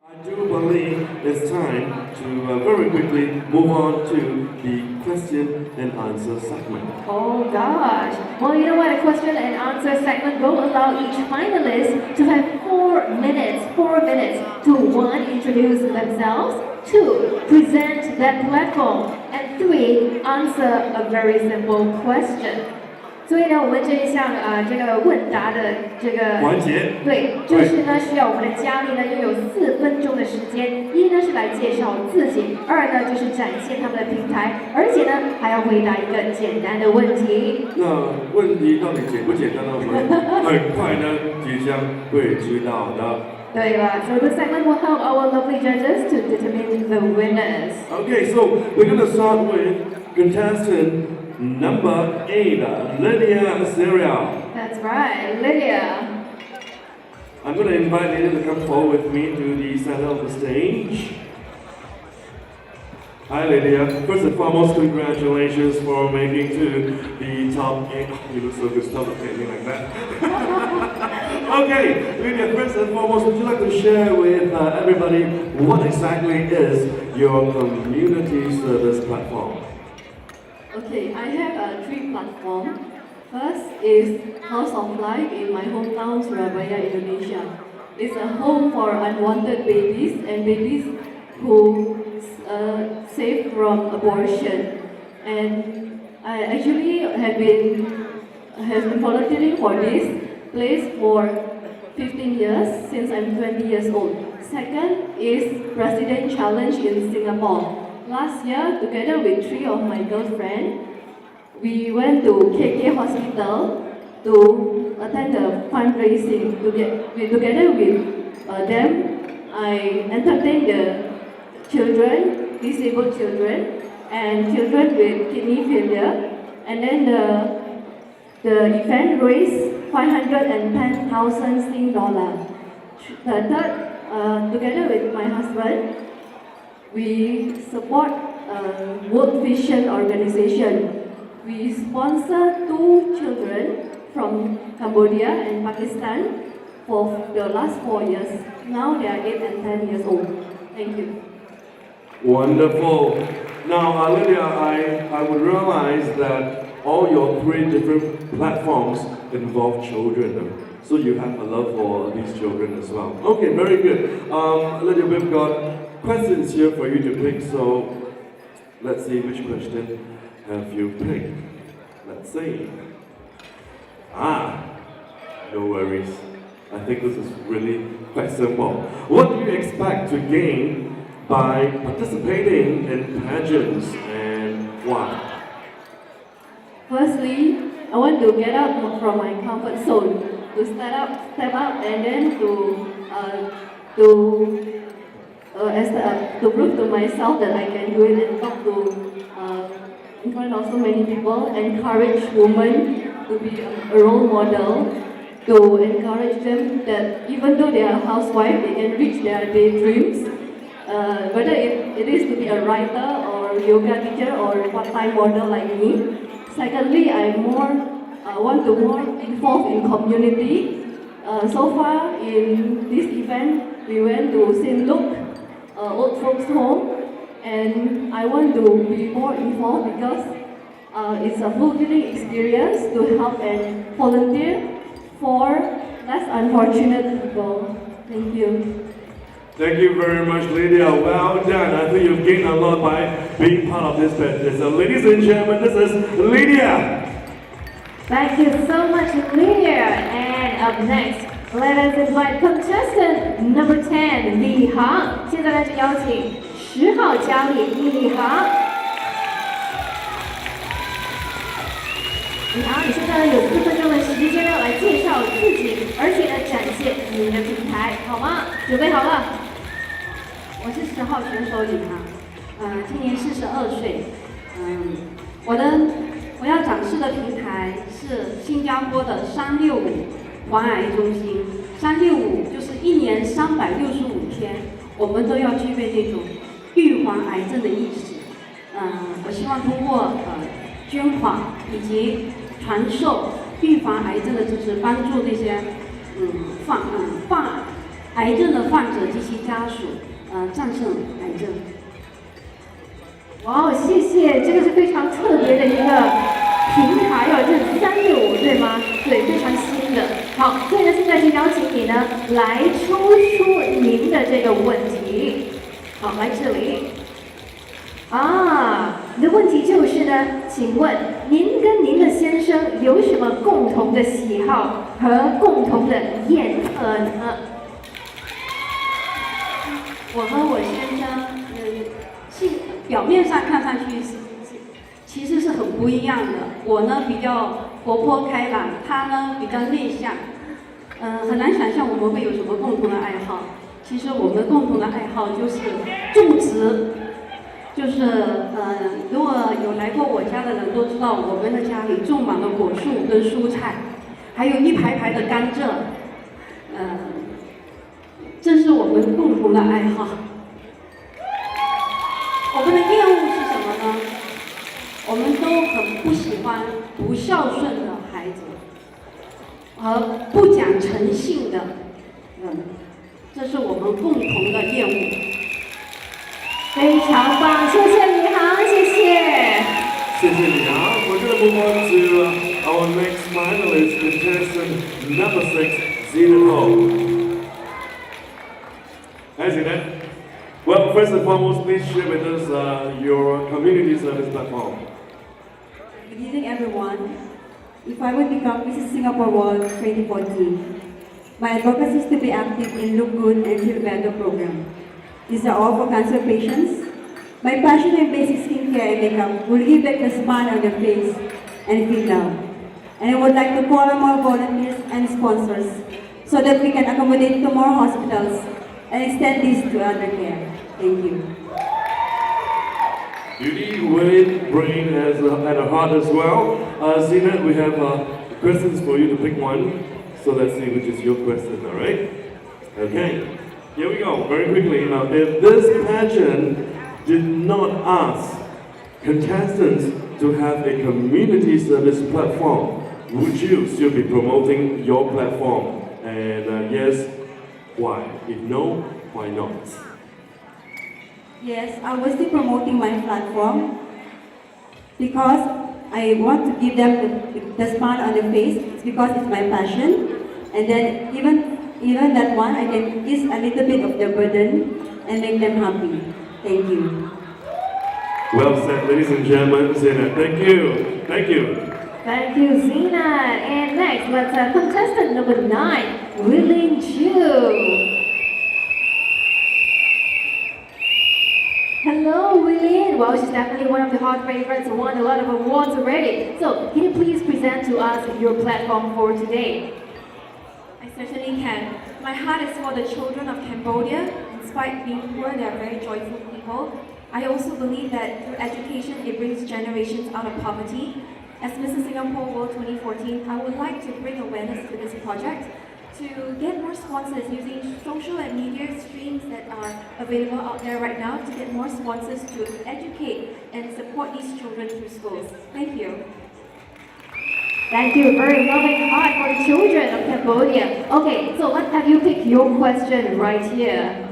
I do believe it's time to very quickly move on to the question and answer segment. Oh gosh. Well, you know what? A question and answer segment will allow each finalist to have 4 minutes to one, introduce themselves, two, present their platform, and three, answer a very simple question. 所以呢，我们这一项这个问答的这个环节，对，就是呢需要我们的嘉宾呢拥有4分钟的时间，一呢是来介绍自己，二呢就是展现他们的平台，而且呢还要回答一个简单的问题。那问题到底简不简单呢？我们很快呢即将会知道的。对了，so the segment will help our lovely judges to determine the winners. Okay, so we're going to start with contestant number 8, Lydia Serial. That's right, Lydia. I'm going to invite Lydia to come forward with me to the center of the stage. Hi Lydia, first and foremost, congratulations for making to the top 8. You look so good, stop looking like that. Okay, Lydia, first and foremost, would you like to share with everybody what exactly is your community service platform? Okay, I have 3 platforms. First is House of Life in my hometown, Surabaya, Indonesia. It's a home for unwanted babies and babies who saved from abortion. And I actually have been volunteering for this place for 15 years since I'm 20 years old. Second is President Challenge in Singapore. Last year, together with 3 of my girlfriends, we went to KK Hospital to attend the fundraising. Together with them, I entertained the children, disabled children, and children with kidney failure. And then the event raised 510,000 Sing dollar. The third, together with my husband, we support a World Vision organization. We sponsor 2 children from Cambodia and Pakistan for the last 4 years. Now they are 8 and 10 years old. Thank you. Wonderful. Now, Lydia, I would realize that all your 3 different platforms involve children. So you have a love for these children as well. Okay, very good. Lydia, we've got questions here for you to pick, so let's see which question have you picked. Let's see. No worries. I think this is really quite simple. What do you expect to gain by participating in pageants and why? Firstly, I want to get out from my comfort zone, to step up, and then to prove to myself that I can do it and talk to in front of so many people, encourage women to be a role model, to encourage them that even though they are housewives, they can reach their daydreams. Whether it is to be a writer or yoga teacher or a part-time model like me. Secondly, I want to more involve in community. So far in this event, we went to St. Luke, old folks home, and I want to be more involved because it's a fulfilling experience to help and volunteer for less unfortunate people. Thank you. Thank you very much, Lydia. Well done. I think you've gained a lot by being part of this pageant. So, ladies and gentlemen, this is Lydia. Thank you so much, Lydia. And up next, let us invite contestant number 10, 李航。现在呢，就邀请10号佳丽李航。李航，你现在呢有4分钟的时间呢来介绍自己，而且呢展现你的平台，好吗？准备好了？我是10号选手李航，今年42岁，我要展示的平台是新加坡的365环癌中心。365就是1年365天，我们都要具备这种预防癌症的意识。我希望通过捐款以及传授预防癌症的知识，帮助这些癌症的患者及其家属，战胜癌症。哇，谢谢，这个是非常特别的一个平台哦，就是365对吗？对，非常新的。好，所以呢，现在就邀请你呢来抽出您的这个问题。好，来这里。啊，你的问题就是呢，请问您跟您的先生有什么共同的喜好和共同的厌恶呢？我和我先生，表面上看上去其实是很不一样的。我呢比较活泼开朗，他呢比较内向。很难想象我们会有什么共同的爱好。其实我们共同的爱好就是种植。如果有来过我家的人都知道，我们的家里种满了果树跟蔬菜，还有一排排的甘蔗。这是我们共同的爱好。我们的厌恶是什么呢？我们都很不喜欢不孝顺的孩子和不讲诚信的人，这是我们共同的厌恶。非常棒，谢谢李航，谢谢。谢谢李航。We're going to move on to our next finalist, contestant number 6, Xena. Hi, Xena. Well, first and foremost, please share with us your community service platform. Good evening, everyone. If I would become Mrs. Singapore World 2014, my advocacy is to be active in Look Good and Feel Better program. These are all for cancer patients. My passion in basic skincare and makeup will give back the smile on their face and feel love. And I would like to call on more volunteers and sponsors so that we can accommodate to more hospitals and extend this to other care. Thank you. Beauty, wit, brain and a heart as well. Xena, we have questions for you to pick one. So let's see which is your question, all right? Okay, here we go, very quickly. Now, if this pageant did not ask contestants to have a community service platform, would you still be promoting your platform? And yes, why? If no, why not? Yes, I was still promoting my platform because I want to give them the smile on their face. It's because it's my passion. And then even that one, I can ease a little bit of their burden and make them happy. Thank you. Well said, ladies and gentlemen. Xena, thank you. Thank you. Thank you, Xena. And next, let's contestant number 9, Willing Chu. Hello, Willing. Well, she's definitely one of the hot favorites, won a lot of awards already. So, can you please present to us your platform for today? I certainly can. My heart is for the children of Cambodia. Despite being poor, they are very joyful people. I also believe that through education, it brings generations out of poverty. As Mrs. Singapore World 2014, I would like to bring awareness to this project to get more sponsors using social and media streams that are available out there right now to get more sponsors to educate and support these children through schools. Thank you. Thank you. Very loving heart for the children of Cambodia. Okay, so let's have you pick your question right here.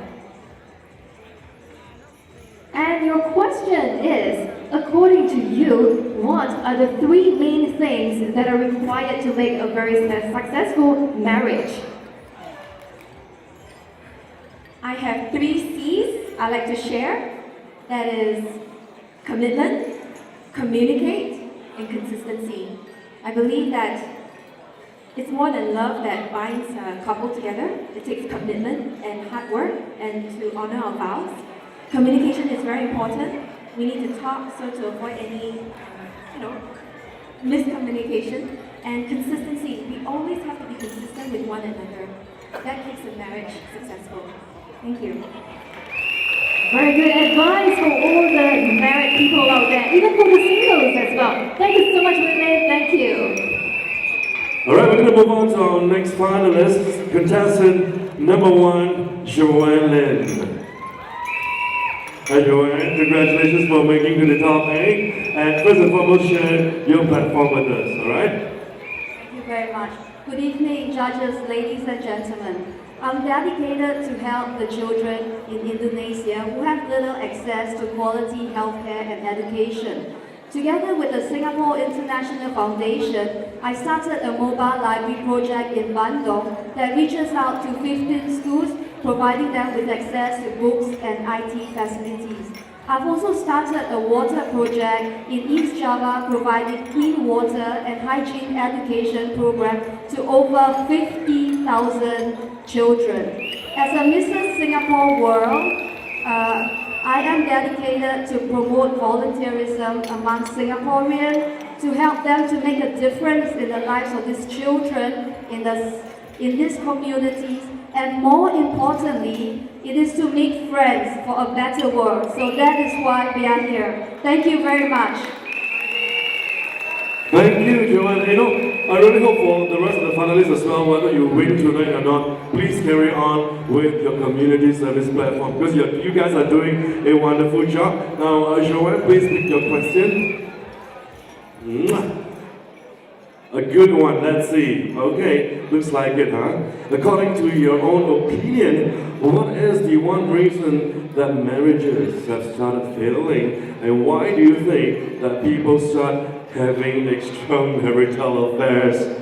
And your question is, according to you, what are the 3 main things that are required to make a very successful marriage? I have 3 C's I'd like to share. That is commitment, communicate, and consistency. I believe that it's more than love that binds a couple together. It takes commitment and hard work and to honor our vows. Communication is very important. We need to talk so to avoid any, miscommunication. And consistency, we always have to be consistent with one another. That makes a marriage successful. Thank you. Very good advice for all the married people out there, even for the singles as well. Thank you so much, women. Thank you. All right, we're going to move on to our next finalist, contestant number 1, Joanne. Hi, Joanne. Congratulations for making to the top 8. And first and foremost, share your platform with us, all right? Thank you very much. Good evening, judges, ladies and gentlemen. I'm dedicated to help the children in Indonesia who have little access to quality healthcare and education. Together with the Singapore International Foundation, I started a mobile library project in Bandung that reaches out to 15 schools, providing them with access to books and IT facilities. I've also started a water project in East Java, providing clean water and hygiene education program to over 50,000 children. As a Mrs. Singapore World, I am dedicated to promote volunteerism among Singaporeans to help them to make a difference in the lives of these children in these communities, and more importantly, it is to make friends for a better world. So that is why we are here. Thank you very much. Thank you, Johanna. I really hope for the rest of the finalists as well, whether you win tonight or not, please carry on with your community service platform because you guys are doing a wonderful job. Now, Joanne, please pick your question. A good one, let's see. Okay, looks like it, huh? According to your own opinion, what is the one reason that marriages have started failing, and why do you think that people start having extramarital affairs?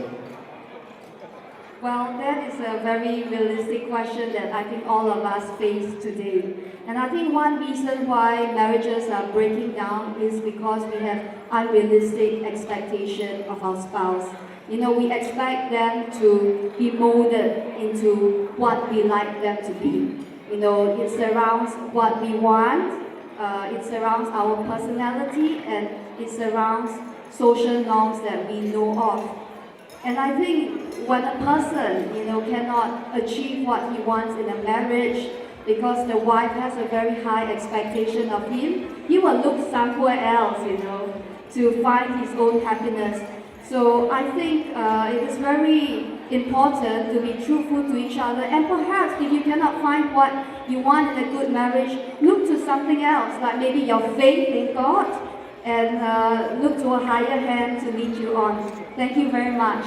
Well, that is a very realistic question that I think all of us face today. And I think one reason why marriages are breaking down is because we have unrealistic expectation of our spouse. We expect them to be molded into what we like them to be. It surrounds what we want, it surrounds our personality, and it surrounds social norms that we know of. And I think when a person, cannot achieve what he wants in a marriage because the wife has a very high expectation of him, he will look somewhere else, to find his own happiness. So I think it is very important to be truthful to each other, and perhaps if you cannot find what you want in a good marriage, look to something else, like maybe your faith in God, and look to a higher hand to lead you on. Thank you very much.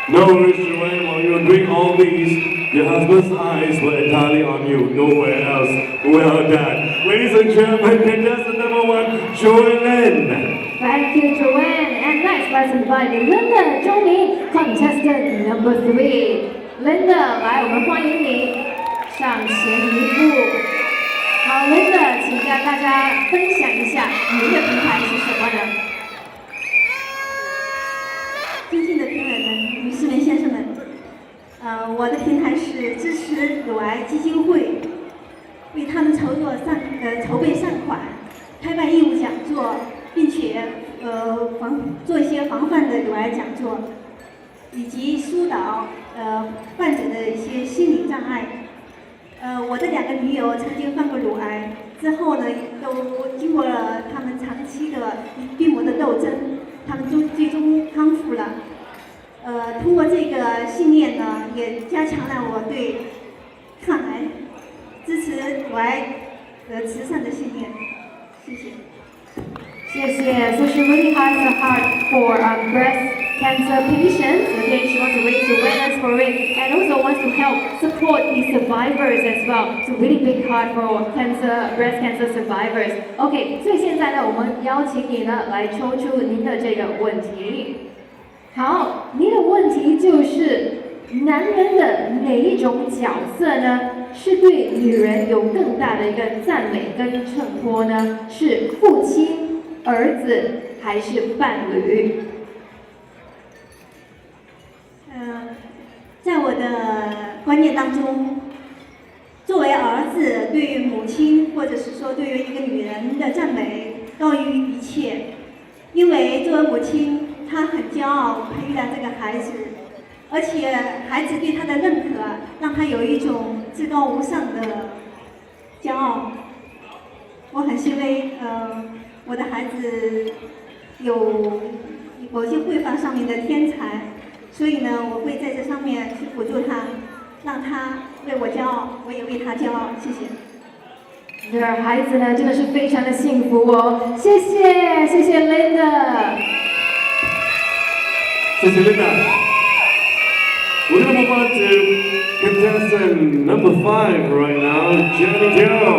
No worries, Joanne, while you were doing all these, your husband's eyes were entirely on you, nowhere else. Well done. Ladies and gentlemen, contestant number 1, Joanne. Thank you, Joanne. And next, let's invite Linda 钟明 contestant number 3. Linda， 来，我们欢迎你上前一步。好 ，Linda， 请跟大家分享一下您的平台是什么呢？尊敬的评委们、女士们、先生们，我的平台是支持乳癌基金会，为他们筹备善款，开办义务讲座，并且做一些防范的乳癌讲座，以及疏导患者的一些心理障碍。我的2个女友曾经患过乳癌，之后呢，都经过了他们长期的病魔的斗争。他们最终康复了。通过这个信念呢，也加强了我对抗癌、支持乳癌慈善的信念。谢谢。谢谢。So she really has a heart for breast cancer patients. Okay, she wants to raise awareness for it, and also wants to help support the survivors as well. It's a really big heart for breast cancer survivors. Okay, 所以现在呢，我们邀请你呢来抽出您的这个问题。好，您的问题就是男人的哪一种角色呢？是对女人有更大的一个赞美跟衬托呢？是父亲、儿子还是伴侣？在我的观念当中，作为儿子，对于母亲或者是说对于一个女人的赞美高于一切，因为作为母亲，她很骄傲培育了这个孩子，而且孩子对她的认可，让她有一种至高无上的骄傲。我很欣慰，我的孩子有某些绘画上面的天才。所以呢，我会在这上面去辅助他，让他为我骄傲，我也为他骄傲。谢谢。这孩子呢，真的是非常的幸福哦。谢谢，谢谢 Linda。谢谢 Linda。We're gonna move on to contestant number 5 right now, Jenny Teo.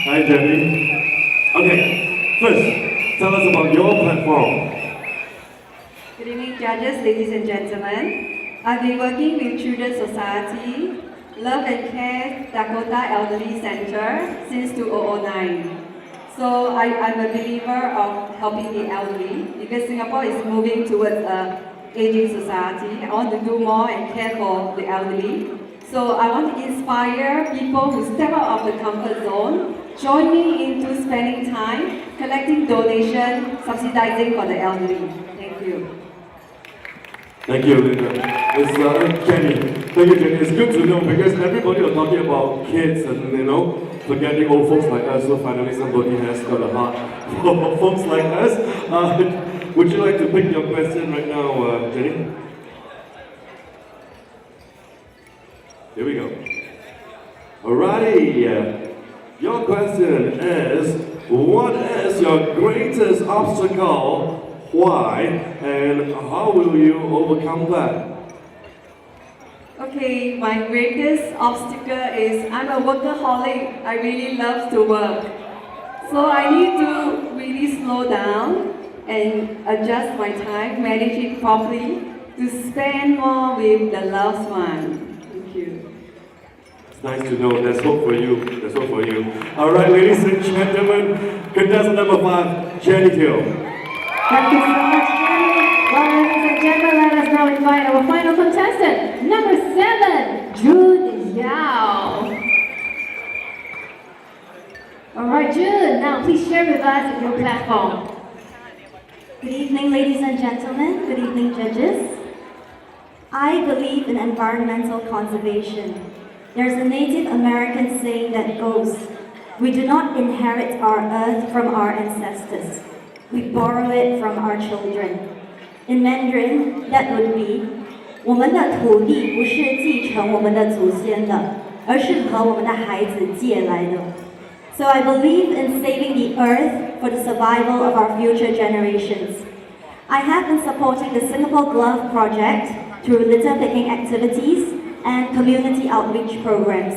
Hi, Jenny. Okay, first, tell us about your platform. Good evening, judges, ladies and gentlemen. I've been working with Children's Society, Love and Care Dakota Elderly Center since 2009. So I'm a believer of helping the elderly because Singapore is moving towards an aging society. I want to do more and care for the elderly. So I want to inspire people who step out of the comfort zone, join me into spending time, collecting donations, subsidizing for the elderly. Thank you. Thank you, Linda. It's Jenny. Thank you, Jenny. It's good to know because everybody are talking about kids and forgetting old folks like us. So finally, somebody has got a heart for folks like us. Would you like to pick your question right now, Jenny? Here we go. Alrighty. Your question is, what is your greatest obstacle? Why? And how will you overcome that? Okay, my greatest obstacle is I'm a workaholic. I really love to work. So I need to really slow down and adjust my time, manage it properly to spend more with the loved one. Thank you. It's nice to know. There's hope for you. There's hope for you. All right, ladies and gentlemen, contestant number 5, Jenny Teo. Thank you so much, Jenny. Well, ladies and gentlemen, let us now invite our final contestant, number 7, June Yao. All right, June, now please share with us your platform. Good evening, ladies and gentlemen. Good evening, judges. I believe in environmental conservation. There's a Native American saying that goes, "We do not inherit our earth from our ancestors. We borrow it from our children." In Mandarin, that would be, 我们的土地不是继承我们的祖先的，而是和我们的孩子借来的。So I believe in saving the earth for the survival of our future generations. I have been supporting the Singapore Glove Project through litter picking activities and community outreach programs.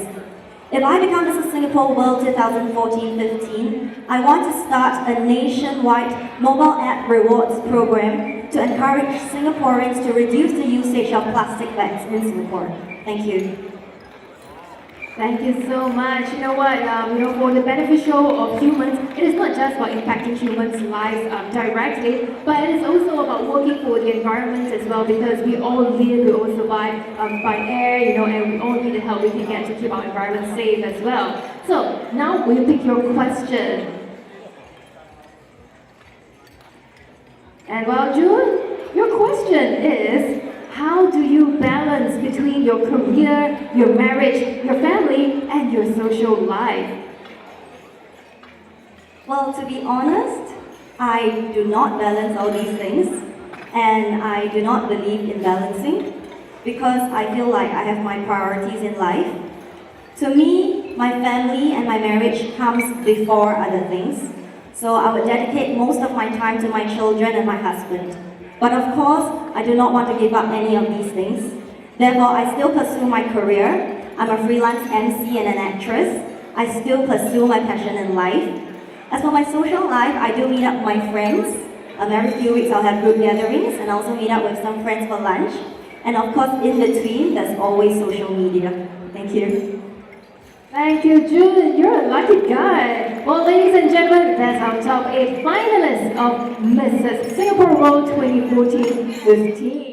If I become Mrs. Singapore World 2014-15, I want to start a nationwide mobile app rewards program to encourage Singaporeans to reduce the usage of plastic bags in Singapore. Thank you. Thank you so much. You know what, for the beneficial of humans, it is not just about impacting humans' lives directly, but it is also about working for the environment as well, because we all live, we all survive by air, and we all need the help we can get to keep our environment safe as well. So, now we'll pick your question. And well, June, your question is, how do you balance between your career, your marriage, your family, and your social life? Well, to be honest, I do not balance all these things, and I do not believe in balancing, because I feel like I have my priorities in life. To me, my family and my marriage comes before other things, so I would dedicate most of my time to my children and my husband. But of course, I do not want to give up any of these things. Therefore, I still pursue my career. I'm a freelance MC and an actress. I still pursue my passion in life. As for my social life, I do meet up with my friends. Every few weeks I'll have group gatherings and also meet up with some friends for lunch. And of course, in between, there's always social media. Thank you. Thank you, June. You're a lucky guy. Well, ladies and gentlemen, that's our top 8 finalists of Mrs. Singapore World 2014-15.